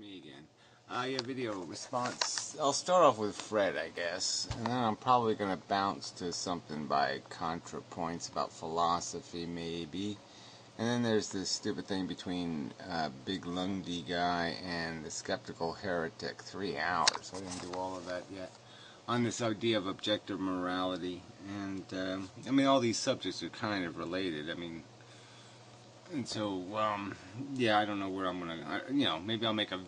me again. Yeah, video response. I'll start off with Fred, I guess, and then I'm probably going to bounce to something by ContraPoints about philosophy, maybe. And then there's this stupid thing between Big Lundy guy and the Skeptical Heretic. 3 hours. I didn't do all of that yet. On this idea of objective morality. And, I mean, all these subjects are kind of related. I mean, and so, yeah, I don't know where I'm going to, maybe I'll make a,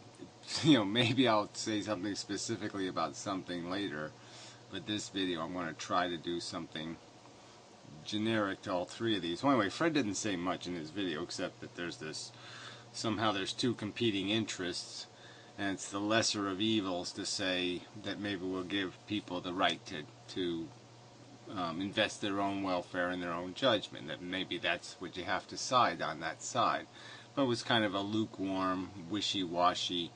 maybe I'll say something specifically about something later. But this video, I'm going to try to do something generic to all 3 of these. Well, anyway, Fred didn't say much in his video except that there's this, somehow there's 2 competing interests, and it's the lesser of evils to say that maybe we'll give people the right to invest their own welfare in their own judgment, that maybe that's what you have to side on that side. But it was kind of a lukewarm, wishy-washy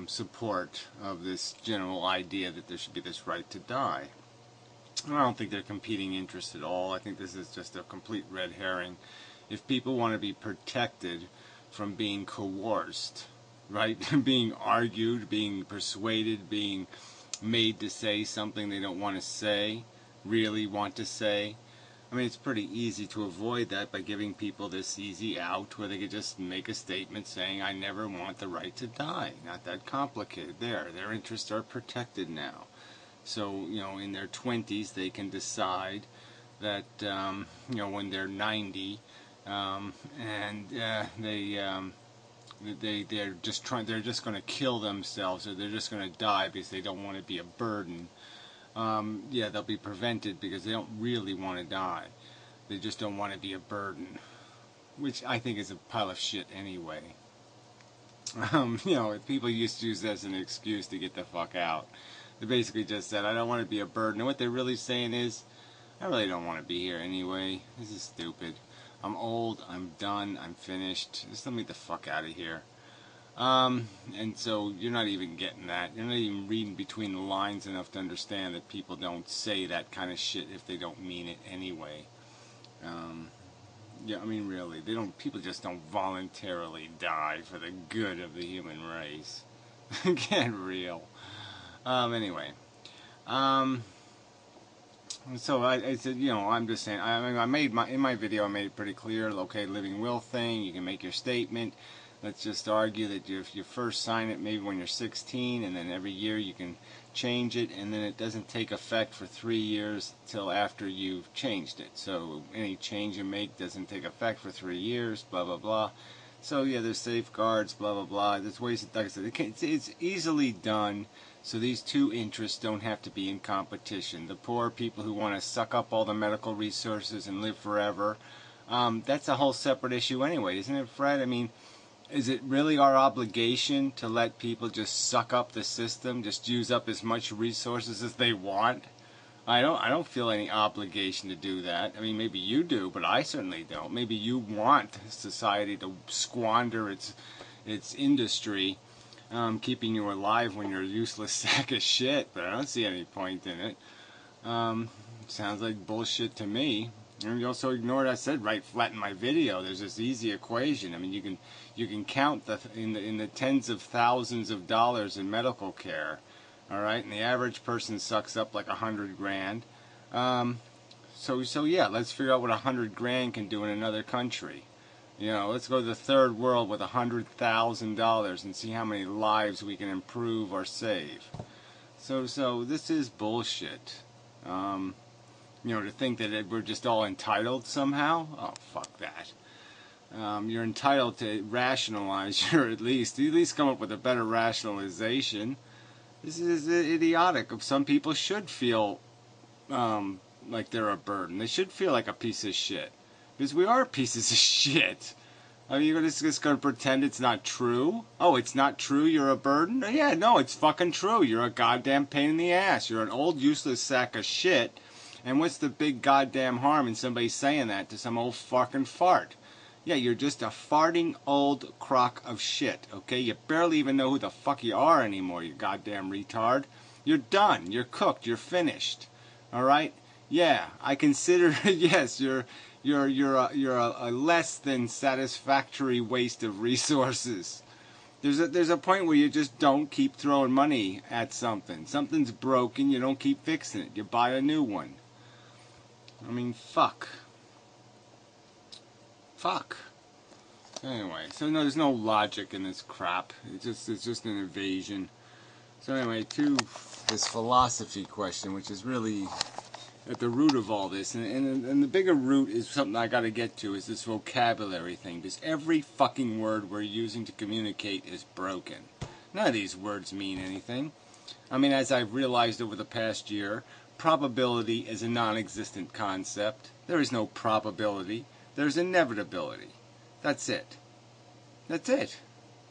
support of this general idea that there should be this right to die. I don't think they're competing interests at all. I think this is just a complete red herring. If people want to be protected from being coerced, right, being argued, being persuaded, being made to say something they don't want to say, really want to say, I mean, it's pretty easy to avoid that by giving people this easy out where they could just make a statement saying, I never want the right to die. Not that complicated. Their interests are protected now. So, in their 20s, they can decide that, when they're 90, and they're just going to kill themselves, or they're just going to die because they don't want to be a burden. Yeah, they'll be prevented because they don't really want to die. They just don't want to be a burden, which I think is a pile of shit anyway. If people used to use that as an excuse to get the fuck out. They basically just said, I don't want to be a burden. And what they're really saying is, I really don't want to be here anyway. This is stupid. I'm old, I'm done, I'm finished. Just let me get the fuck out of here. And so you're not even getting that. You're not even reading between the lines enough to understand that people don't say that kind of shit if they don't mean it anyway. Yeah, I mean, really, people just don't voluntarily die for the good of the human race. Get real. Anyway, so I said, I'm just saying, in my video I made it pretty clear, okay, living will thing, you can make your statement. Let's just argue that if you first sign it maybe when you're 16, and then every year you can change it, and then it doesn't take effect for 3 years till after you've changed it. So any change you make doesn't take effect for 3 years, blah, blah, blah. So yeah, there's safeguards, blah, blah, blah. There's ways, like I said, it's easily done. So these 2 interests don't have to be in competition. The poor people who want to suck up all the medical resources and live forever, that's a whole separate issue anyway, isn't it, Fred? I mean, is it really our obligation to let people just suck up the system, just use up as much resources as they want? I don't feel any obligation to do that. I mean, maybe you do, but I certainly don't. Maybe you want society to squander its industry, keeping you alive when you're a useless sack of shit, but I don't see any point in it. Sounds like bullshit to me. And you also ignored, I said right flat in my video, there's this easy equation. I mean, you can count in the tens of thousands of dollars in medical care, all right, and the average person sucks up like 100 grand. So yeah, let's figure out what 100 grand can do in another country. Let's go to the third world with $100,000 and see how many lives we can improve or save. So this is bullshit. To think that we're just all entitled somehow? Oh, fuck that. You're entitled to rationalize, or at least come up with a better rationalization. This is idiotic. Some people should feel like they're a burden. They should feel like a piece of shit. Because we are pieces of shit. Are you just going to pretend it's not true? Oh, it's not true, you're a burden? Yeah, no, it's fucking true. You're a goddamn pain in the ass. You're an old, useless sack of shit. And what's the big goddamn harm in somebody saying that to some old fucking fart? Yeah, you're just a farting old crock of shit, okay? You barely even know who the fuck you are anymore, you goddamn retard. You're done. You're cooked. You're finished. All right? Yeah, I consider, yes, you're a less than satisfactory waste of resources. There's a point where you just don't keep throwing money at something. Something's broken, you don't keep fixing it. You buy a new one. I mean, fuck. Fuck. Anyway, so no, there's no logic in this crap. It's just an evasion. So anyway, to this philosophy question, which is really at the root of all this, and the bigger root is something I got to get to, is this vocabulary thing. Just every fucking word we're using to communicate is broken. None of these words mean anything. I mean, as I've realized over the past year, probability is a non-existent concept. There is no probability. There's inevitability. That's it. That's it.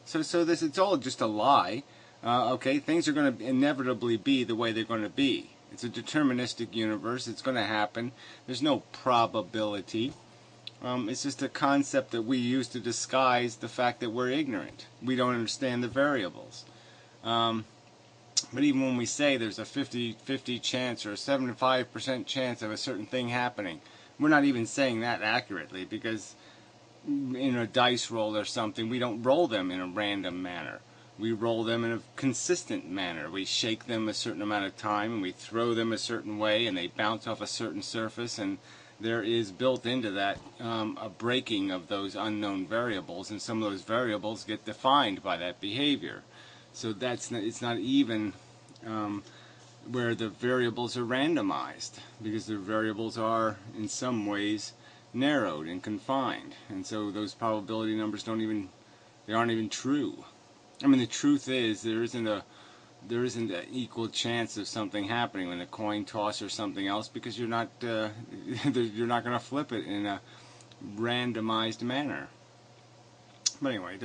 So this, it's all just a lie. Okay, things are going to inevitably be the way they're going to be. It's a deterministic universe. It's going to happen. There's no probability. It's just a concept that we use to disguise the fact that we're ignorant. We don't understand the variables. But even when we say there's a 50-50 chance or a 75% chance of a certain thing happening, we're not even saying that accurately, because in a dice roll or something, we don't roll them in a random manner. We roll them in a consistent manner. We shake them a certain amount of time, and we throw them a certain way, and they bounce off a certain surface, and there is built into that a breaking of those unknown variables, and some of those variables get defined by that behavior. So it's not even where the variables are randomized, because the variables are in some ways narrowed and confined, and so those probability numbers aren't even true. I mean, the truth is there isn't an equal chance of something happening in a coin toss or something else, because you're not going to flip it in a randomized manner. But anyway,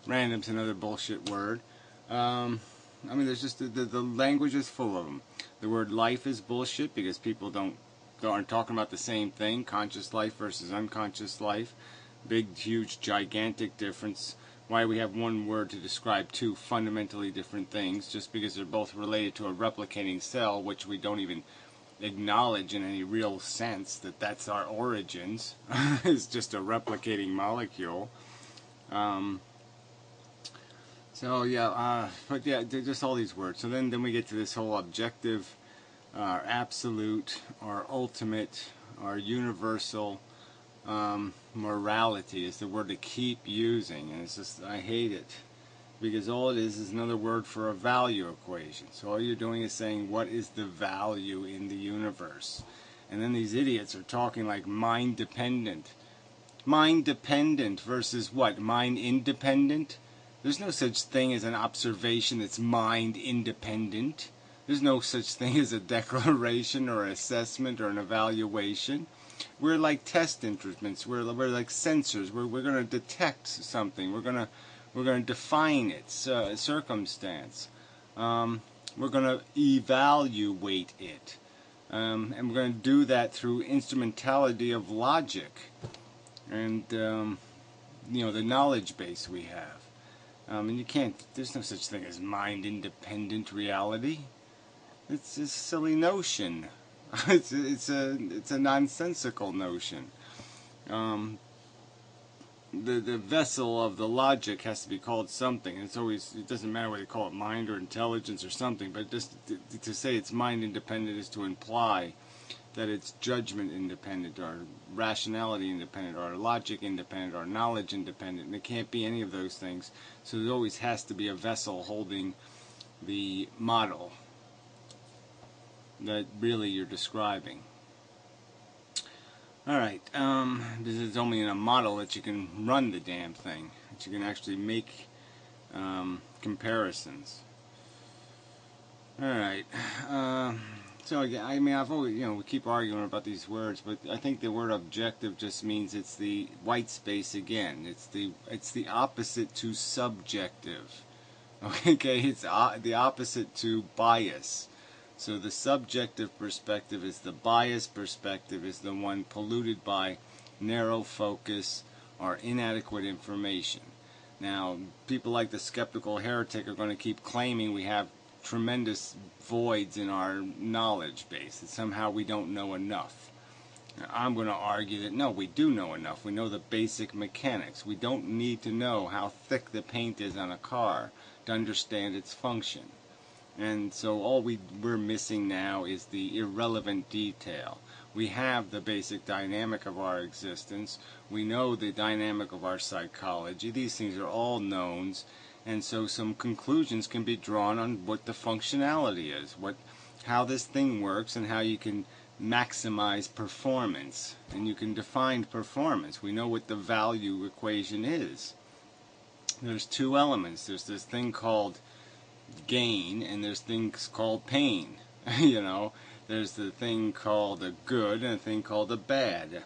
random's another bullshit word. I mean, there's just the language is full of them. The word life is bullshit, because people aren't talking about the same thing. Conscious life versus unconscious life. Big, huge, gigantic difference. Why we have one word to describe two fundamentally different things, just because they're both related to a replicating cell, which we don't even acknowledge in any real sense that that's our origins. It's just a replicating molecule. So yeah, but yeah, just all these words. So then we get to this whole objective, our absolute, our ultimate, our universal. Morality is the word to keep using, and it's just, I hate it, because all it is another word for a value equation. So all you're doing is saying, what is the value in the universe? And then these idiots are talking like mind dependent. Mind dependent versus what? Mind independent? There's no such thing as an observation that's mind independent. There's no such thing as a declaration or assessment or an evaluation. We're like test instruments. We're like sensors. We're going to detect something. We're going to define its circumstance. We're going to evaluate it, and we're going to do that through instrumentality of logic and the knowledge base we have. And you can't. There's no such thing as mind-independent reality. It's a silly notion. It's a nonsensical notion. The vessel of the logic has to be called something. It doesn't matter whether you call it mind or intelligence or something, but just to say it's mind independent is to imply that it's judgment independent or rationality independent or logic independent or knowledge independent, and it can't be any of those things. So there always has to be a vessel holding the model that really you're describing. Alright, this is only in a model that you can run the damn thing, that you can actually make comparisons. Alright, so again, I mean, I've always, we keep arguing about these words, but I think the word objective just means it's the white space again. It's the opposite to subjective. Okay, it's the opposite to bias. So the subjective perspective is the biased perspective, is the one polluted by narrow focus or inadequate information. Now, people like the skeptical heretic are going to keep claiming we have tremendous voids in our knowledge base, that somehow we don't know enough. I'm going to argue that no, we do know enough. We know the basic mechanics. We don't need to know how thick the paint is on a car to understand its function. And so all we're missing now is the irrelevant detail. We have the basic dynamic of our existence. We know the dynamic of our psychology. These things are all knowns. And so some conclusions can be drawn on what the functionality is, how this thing works, and how you can maximize performance. And you can define performance. We know what the value equation is. There's two elements. There's this thing called gain, and there's things called pain. You know, there's the thing called a good and a thing called a bad.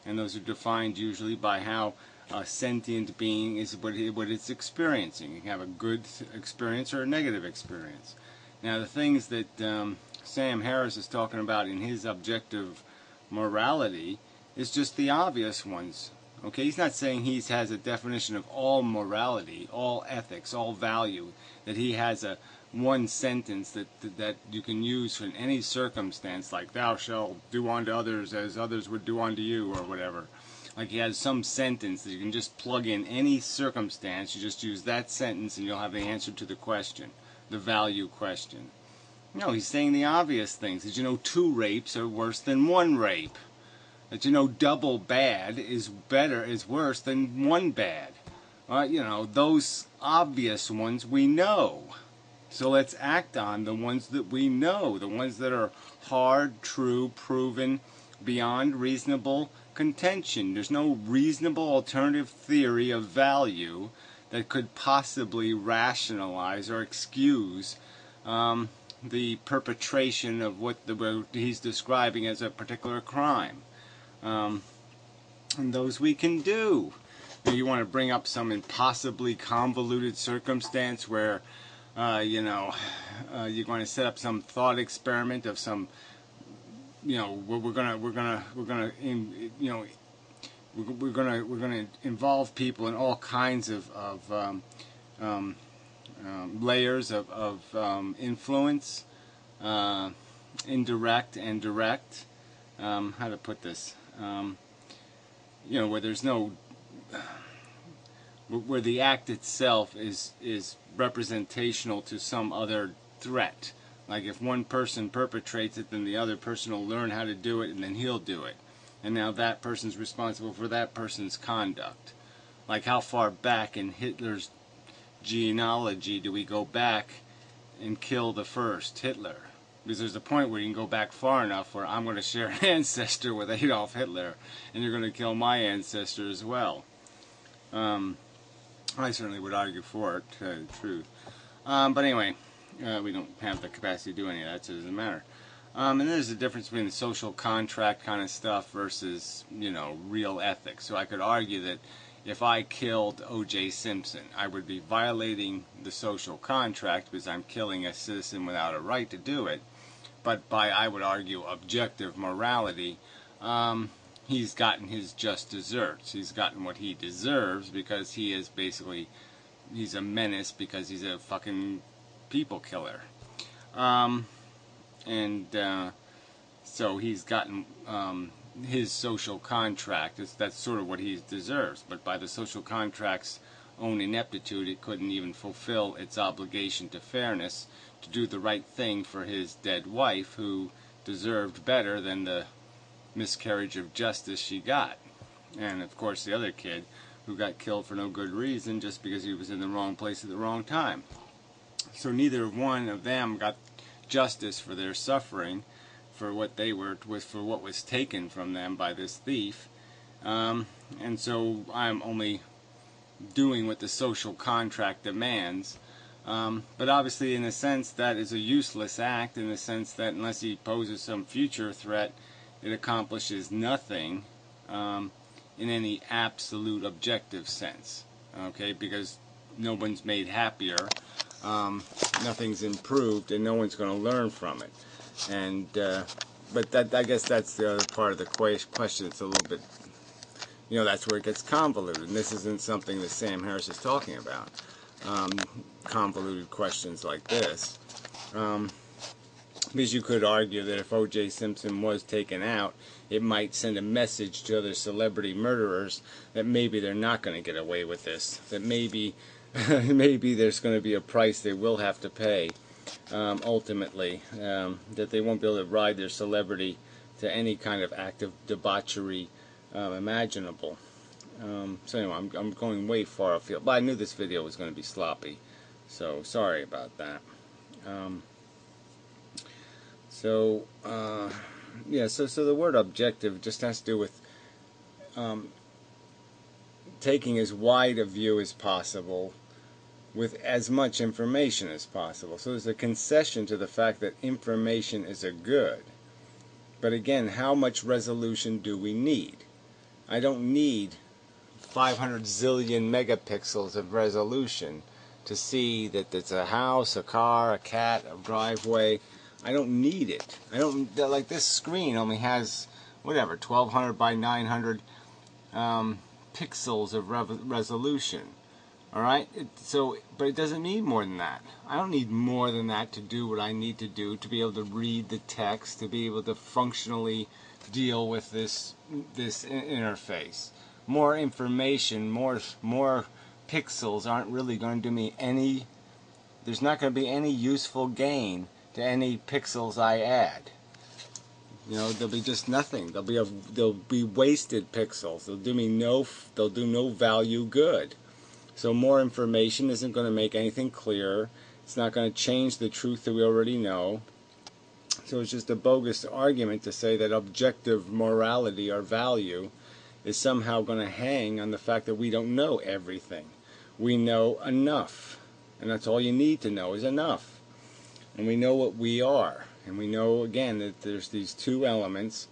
And those are defined usually by how a sentient being is what it's experiencing. You can have a good experience or a negative experience. Now the things that Sam Harris is talking about in his objective morality is just the obvious ones. Okay, he's not saying he has a definition of all morality, all ethics, all value, that he has a one sentence that you can use in any circumstance, like thou shalt do unto others as others would do unto you, or whatever. Like he has some sentence that you can just plug in any circumstance. You just use that sentence and you'll have the answer to the question, the value question. No, he's saying the obvious things. Did you know 2 rapes are worse than 1 rape? That you know double bad is worse than 1 bad. You know, those obvious ones we know. So let's act on the ones that we know, the ones that are hard, true, proven, beyond reasonable contention. There's no reasonable alternative theory of value that could possibly rationalize or excuse the perpetration of what he's describing as a particular crime. And those we can do. Now, you want to bring up some impossibly convoluted circumstance where you're going to set up some thought experiment of some, we're gonna involve people in all kinds of layers of influence, indirect and direct. How to put this? Where there's no, where the act itself is representational to some other threat. Like if one person perpetrates it, then the other person will learn how to do it, and then he'll do it. And now that person's responsible for that person's conduct. Like how far back in Hitler's genealogy do we go back and kill the first Hitler? Because there's a point where you can go back far enough where I'm going to share an ancestor with Adolf Hitler, and you're going to kill my ancestor as well. I certainly would argue for it, to tell you the truth. But anyway, we don't have the capacity to do any of that, so it doesn't matter. And there's a difference between the social contract kind of stuff versus, real ethics. So I could argue that if I killed O.J. Simpson, I would be violating the social contract because I'm killing a citizen without a right to do it. But by, I would argue, objective morality, he's gotten his just desserts. He's gotten what he deserves because he is basically, he's a menace because he's a fucking people killer. So he's gotten his social contract. That's sort of what he deserves. But by the social contract's own ineptitude, it couldn't even fulfill its obligation to fairness, to do the right thing for his dead wife, who deserved better than the miscarriage of justice she got. And of course the other kid, who got killed for no good reason, just because he was in the wrong place at the wrong time. So neither one of them got justice for their suffering, for what they were, for what was taken from them by this thief. And so I'm only doing what the social contract demands. But obviously, in a sense, that is a useless act, in the sense that unless he poses some future threat, it accomplishes nothing in any absolute objective sense. Okay, because no one's made happier, nothing's improved, and no one's going to learn from it. And but that, I guess that's the other part of the question. It's a little bit, that's where it gets convoluted. And this isn't something that Sam Harris is talking about. Convoluted questions like this. Because you could argue that if O.J. Simpson was taken out, it might send a message to other celebrity murderers that maybe they're not going to get away with this. That maybe, maybe there's going to be a price they will have to pay ultimately. That they won't be able to ride their celebrity to any kind of act of debauchery imaginable. So anyway, I'm going way far afield. But I knew this video was going to be sloppy. So sorry about that. Yeah, so the word objective just has to do with taking as wide a view as possible with as much information as possible. So there's a concession to the fact that information is a good. But again, how much resolution do we need? I don't need 500 zillion megapixels of resolution to see that it's a house, a car, a cat, a driveway. I don't need it. I don't, like this screen only has, whatever, 1200 by 900 pixels of resolution. Alright? But it doesn't need more than that. I don't need more than that to do what I need to do, to be able to read the text, to be able to functionally deal with this interface. More information, more pixels aren't really going to do me any, there's not going to be any useful gain to any pixels I add. You know, there'll be just nothing. They'll be wasted pixels. They'll do no value good. So more information isn't going to make anything clearer. It's not going to change the truth that we already know. So it's just a bogus argument to say that objective morality or value is somehow going to hang on the fact that we don't know everything. We know enough. And that's all you need to know is enough. And we know what we are. And we know, again, that there's these two elements.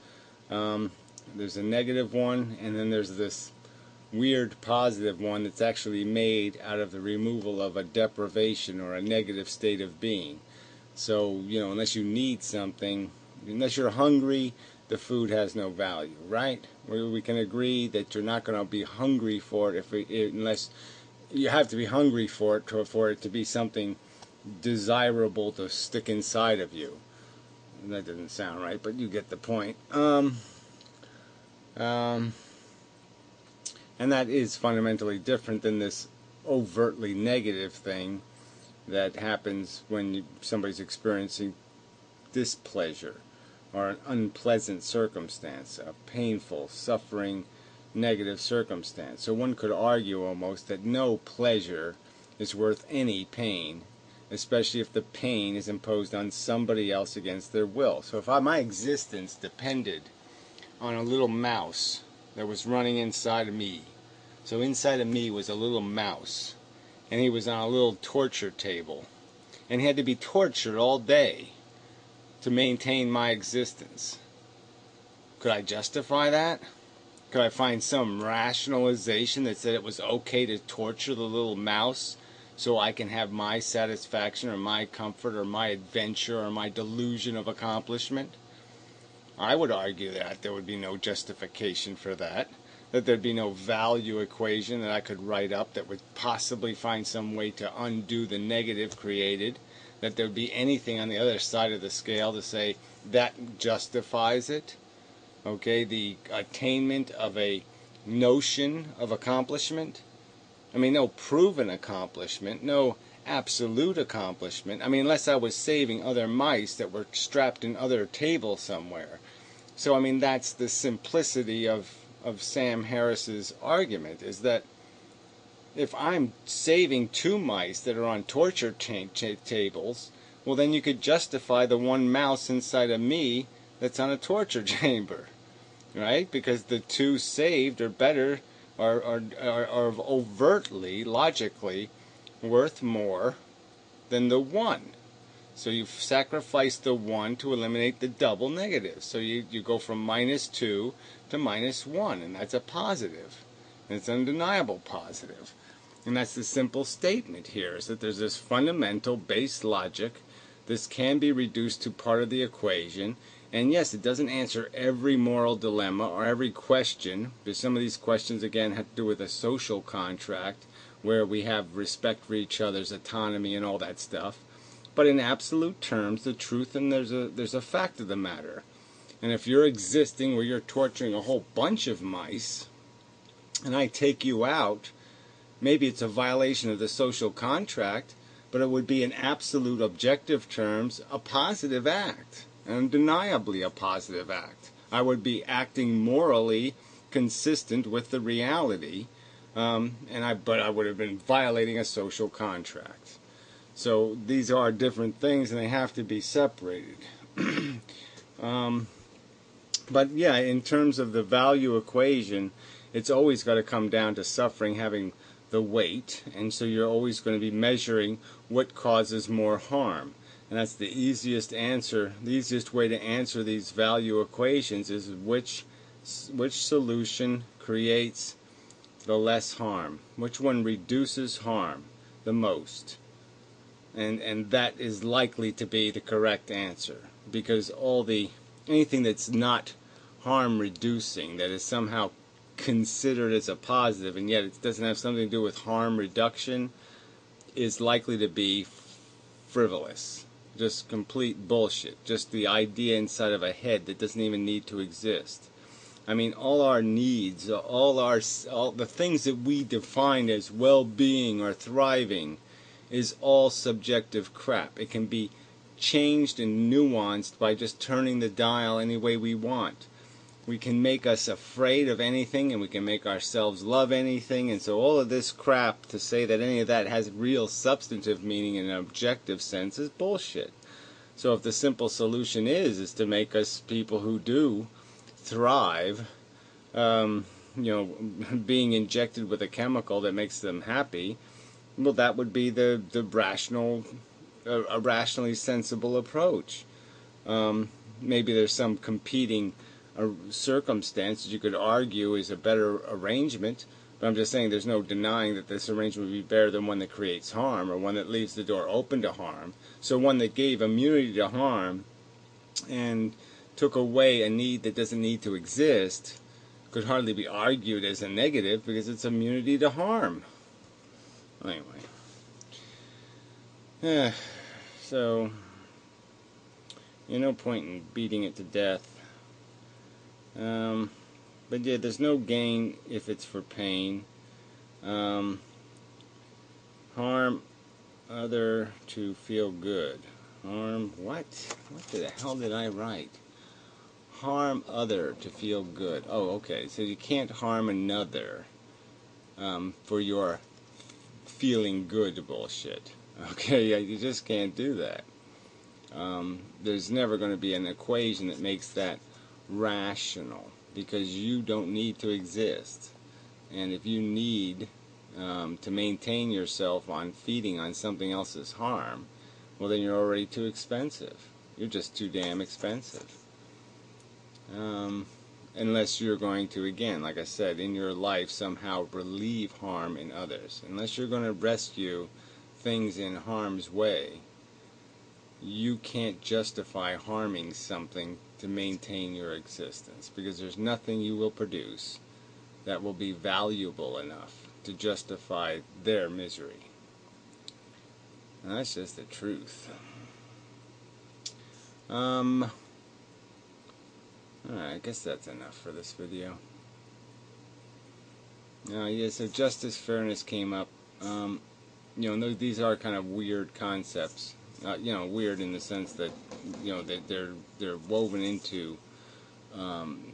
There's a negative one, and then there's this weird positive one that's actually made out of the removal of a deprivation or a negative state of being. So, you know, unless you need something, unless you're hungry, the food has no value, right? We can agree that you're not going to be hungry for it unless you have to be hungry for it to be something desirable to stick inside of you. That doesn't sound right, but you get the point. And that is fundamentally different than this overtly negative thing that happens when somebody's experiencing displeasure or an unpleasant circumstance, a painful, suffering, negative circumstance. So one could argue almost that no pleasure is worth any pain, especially if the pain is imposed on somebody else against their will. So if my existence depended on a little mouse that was running inside of me, so inside of me was a little mouse, and he was on a little torture table, and he had to be tortured all day to maintain my existence. Could I justify that? Could I find some rationalization that said it was okay to torture the little mouse so I can have my satisfaction or my comfort or my adventure or my delusion of accomplishment? I would argue that there would be no justification for that, that there'd be no value equation that I could write up that would possibly find some way to undo the negative created, that there'd be anything on the other side of the scale to say that justifies it. Okay, the attainment of a notion of accomplishment. I mean, no proven accomplishment, no absolute accomplishment. I mean, unless I was saving other mice that were strapped in other tables somewhere. So, I mean, that's the simplicity of Sam Harris's argument, is that if I'm saving two mice that are on torture tables, well, then you could justify the one mouse inside of me that's on a torture chamber, right? Because the two saved are better, are overtly, logically worth more than the one. So you've sacrificed the one to eliminate the double negative. So you go from -2 to -1, and that's a positive. And it's undeniable positive. And that's the simple statement here, is that there's this fundamental base logic. This can be reduced to part of the equation. And yes, it doesn't answer every moral dilemma or every question, because some of these questions, again, have to do with a social contract where we have respect for each other's autonomy and all that stuff. But in absolute terms, the truth, and there's a fact of the matter. And if you're existing where you're torturing a whole bunch of mice, and I take you out, maybe it's a violation of the social contract, but it would be in absolute objective terms a positive act, undeniably a positive act. I would be acting morally consistent with the reality, but I would have been violating a social contract. So these are different things, and they have to be separated. But yeah, in terms of the value equation, it's always got to come down to suffering having the weight, and so you're always going to be measuring what causes more harm. And that's the easiest answer. The easiest way to answer these value equations is which solution creates the less harm, which one reduces harm the most. And that is likely to be the correct answer, because anything that's not harm reducing, that is somehow considered as a positive, and yet it doesn't have something to do with harm reduction, is likely to be frivolous. Just complete bullshit. Just the idea inside of a head that doesn't even need to exist. I mean, all our needs, all the things that we define as well-being or thriving is all subjective crap. It can be changed and nuanced by just turning the dial any way we want. We can make us afraid of anything, and we can make ourselves love anything, and so all of this crap, to say that any of that has real substantive meaning in an objective sense, is bullshit. So if the simple solution is to make us people who do thrive, being injected with a chemical that makes them happy, well, that would be the rationally sensible approach. Maybe there's some competing circumstance that you could argue is a better arrangement, but I'm just saying there's no denying that this arrangement would be better than one that creates harm, or one that leaves the door open to harm. So one that gave immunity to harm and took away a need that doesn't need to exist could hardly be argued as a negative, because it's immunity to harm. Anyway. So, no point in beating it to death. But yeah, there's no gain if it's for pain. Harm other to feel good. What the hell did I write? Harm other to feel good. Oh, okay. So you can't harm another for your feeling good bullshit. Okay, you just can't do that. There's never going to be an equation that makes that rational, because you don't need to exist. And if you need to maintain yourself on feeding on something else's harm, well, then you're already too expensive. You're just too damn expensive. Unless you're going to, again, like I said, in your life somehow relieve harm in others. Unless you're going to rescue things in harm's way, you can't justify harming something to maintain your existence, because there's nothing you will produce that will be valuable enough to justify their misery. And that's just the truth. Alright, I guess that's enough for this video. Yeah, so justice, fairness came up. These are kind of weird concepts. Weird in the sense that, that they're woven into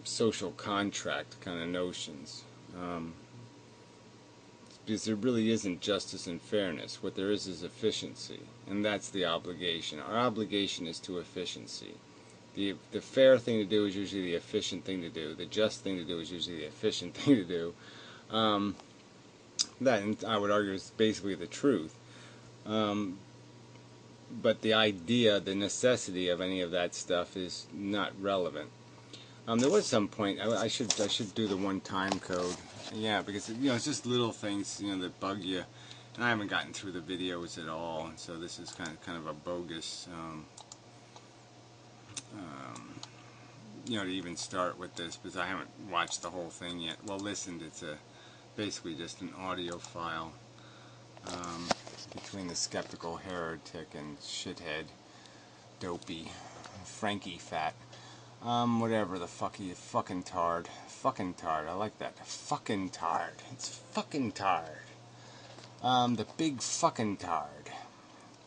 social contract kind of notions. Because there really isn't justice and fairness. What there is efficiency, and that's the obligation. Our obligation is to efficiency. The fair thing to do is usually the efficient thing to do. The just thing to do is usually the efficient thing to do. That, I would argue, is basically the truth. But the idea, the necessity of any of that stuff is not relevant. There was some point I should do the one-time code. Yeah, because it's just little things that bug you, and I haven't gotten through the videos at all, and so this is kind of a bogus. To even start with this, because I haven't watched the whole thing yet. Well, listened. It's basically just an audio file. between the skeptical heretic and shithead, dopey, Frankie fat. Whatever the fuck he is, fucking tard. Fucking tard, I like that. Fucking tard. It's fucking tard. The big fucking tard.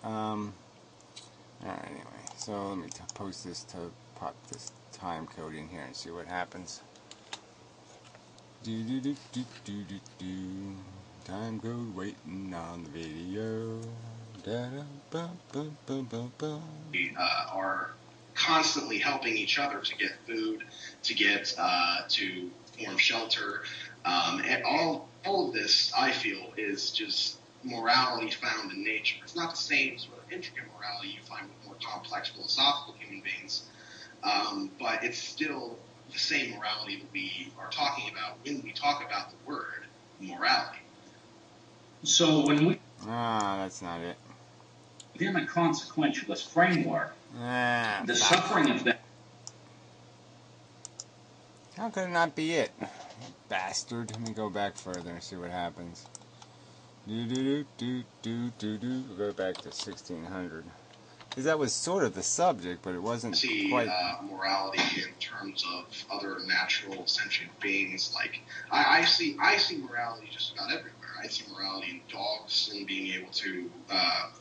Alright, anyway, so let me post this to pop this time code in here and see what happens. Time code waiting on the video. We are constantly helping each other to get food, to get to form shelter, and all of this, I feel, is just morality found in nature. It's not the same sort of intricate morality you find with more complex philosophical human beings, but it's still the same morality that we are talking about when we talk about the word morality. So when we that's not it. within a consequentialist framework, the suffering of that. How could it not be it? Bastard. Let me go back further and see what happens. We'll go back to 1600. Because that was sort of the subject, but it wasn't quite. Morality in terms of other natural sentient beings. Like I see morality just about everywhere. I see morality in dogs and being able to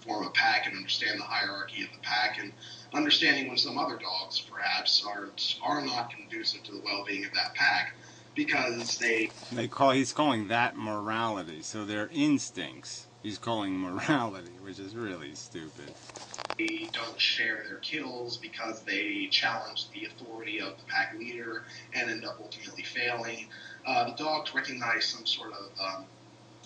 form a pack and understand the hierarchy of the pack, and understanding when some other dogs perhaps are not conducive to the well-being of that pack because he's calling that morality. So their instincts he's calling morality, which is really stupid. They don't share their kills because they challenge the authority of the pack leader and end up ultimately failing. The dogs recognize some sort of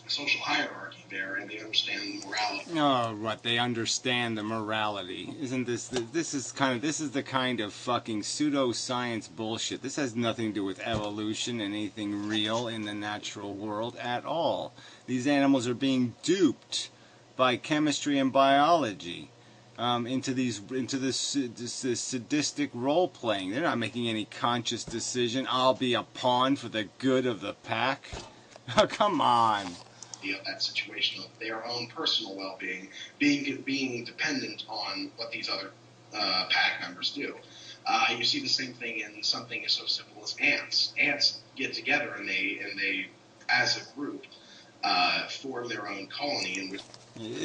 social hierarchy there, and they understand morality. Oh, what, they understand the morality? Isn't this is the kind of fucking pseudoscience bullshit. This has nothing to do with evolution and anything real in the natural world at all. These animals are being duped by chemistry and biology into this sadistic role playing. They're not making any conscious decision. I'll be a pawn for the good of the pack. Oh, come on. Of that situation of their own personal well-being being dependent on what these other pack members do. You see the same thing in something as so simple as ants. Ants get together and they as a group form their own colony in which.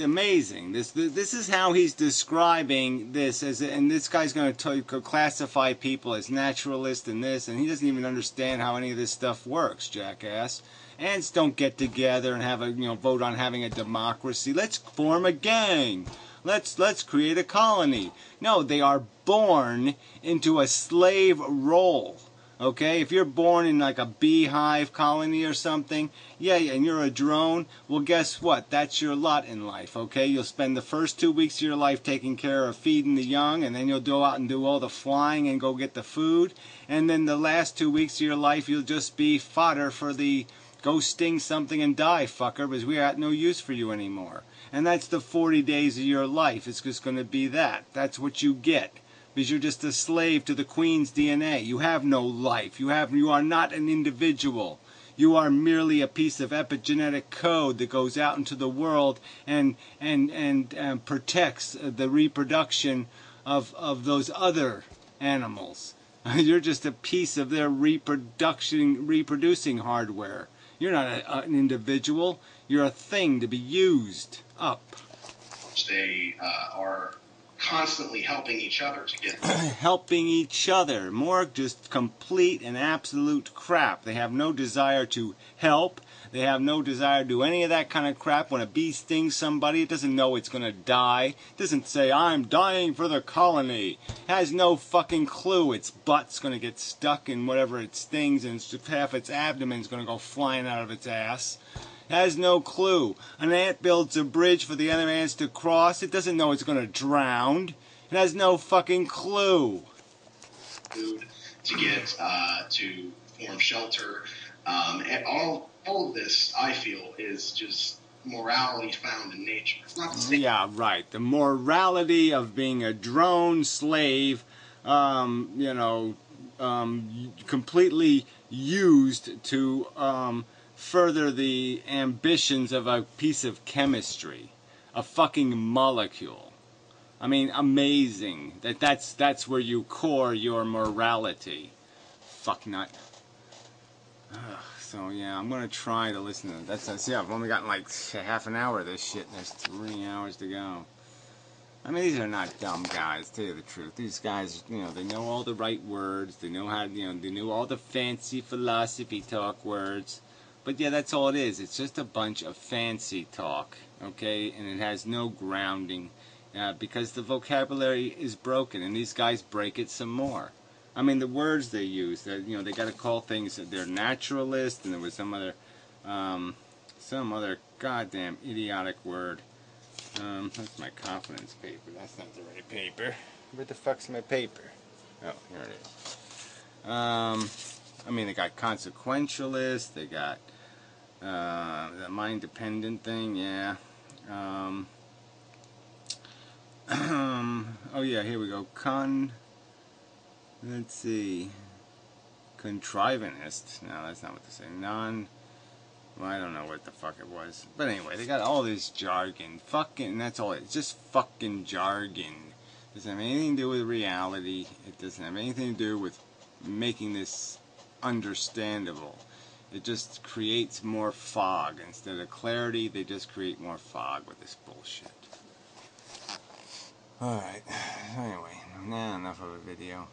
Amazing. This is how he's describing this and this guy's going to classify people as naturalists and this, and he doesn't even understand how any of this stuff works, jackass. Ants don't get together and have vote on having a democracy. Let's form a gang. Let's create a colony. No, they are born into a slave role. Okay, if you're born in like a beehive colony or something, yeah, and you're a drone, well, guess what? That's your lot in life, okay? You'll spend the first 2 weeks of your life taking care of feeding the young, and then you'll go out and do all the flying and go get the food, and then the last 2 weeks of your life, you'll just be fodder for the go sting something and die, fucker, because we got no use for you anymore. And that's the 40 days of your life. It's just going to be that. That's what you get. Because you're just a slave to the Queen's DNA. You have no life. You are not an individual. You are merely a piece of epigenetic code that goes out into the world and protects the reproduction of those other animals. You're just a piece of their reproducing hardware. You're not an individual. You're a thing to be used up. They are constantly helping each other to get helping each other. More just complete and absolute crap. They have no desire to help. They have no desire to do any of that kind of crap. When a bee stings somebody, it doesn't know it's going to die. It doesn't say, I'm dying for the colony. It has no fucking clue its butt's going to get stuck in whatever it stings, and half its abdomen's going to go flying out of its ass. It has no clue. An ant builds a bridge for the other ants to cross. It doesn't know it's going to drown. It has no fucking clue. Food to get to form shelter, and all of this, I feel, is just morality found in nature. It's not the same. Yeah, right. The morality of being a drone slave, completely used to further the ambitions of a piece of chemistry. a fucking molecule. I mean, amazing. That's where you core your morality. Fuck nut. So yeah, I'm gonna try to listen to it. See, I've only gotten like half an hour of this shit, and there's 3 hours to go. I mean, these are not dumb guys, to tell you the truth. These guys, you know, they know all the right words. They know how, you know, they know all the fancy philosophy talk words. But yeah, that's all it is. It's just a bunch of fancy talk, okay? And it has no grounding because the vocabulary is broken, and these guys break it some more. I mean, the words they use, you know, they got to call things, they're naturalist, and there was some other goddamn idiotic word. That's my confidence paper. That's not the right paper. Where the fuck's my paper? Oh, here it is. I mean, they got consequentialist, they got the mind-dependent thing, yeah. Oh yeah, here we go. Let's see. Contrivanist. No, that's not what they say. Well, I don't know what the fuck it was. But anyway, they got all this jargon. Fucking, that's all it is. Just fucking jargon. It doesn't have anything to do with reality. It doesn't have anything to do with making this understandable. It just creates more fog. Instead of clarity, they just create more fog with this bullshit. Alright. Anyway, now enough of a video.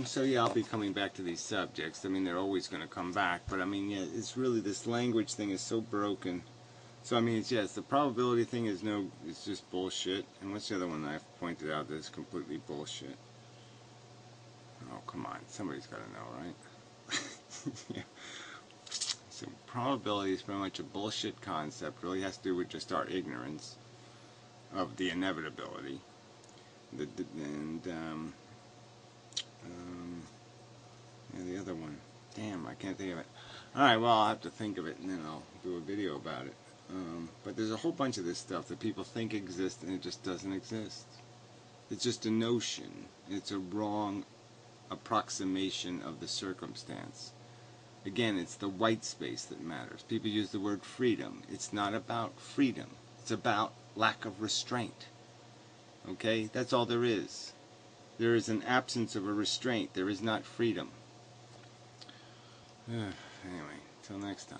So yeah, I'll be coming back to these subjects. I mean, they're always going to come back, but I mean, yeah, it's really, this language thing is so broken. So I mean, yes, the probability thing is it's just bullshit. And what's the other one that I've pointed out that's completely bullshit? Oh, come on, somebody's got to know, right? Yeah. So probability is pretty much a bullshit concept. Really has to do with just our ignorance of the inevitability. Yeah, the other one. Damn, I can't think of it. Alright, well, I'll have to think of it and then I'll do a video about it. But there's a whole bunch of this stuff that people think exists and it just doesn't exist. It's just a notion. It's a wrong approximation of the circumstance. Again, it's the white space that matters. People use the word freedom. It's not about freedom. It's about lack of restraint. Okay? That's all there is. There is an absence of a restraint. There is not freedom. Anyway, till next time.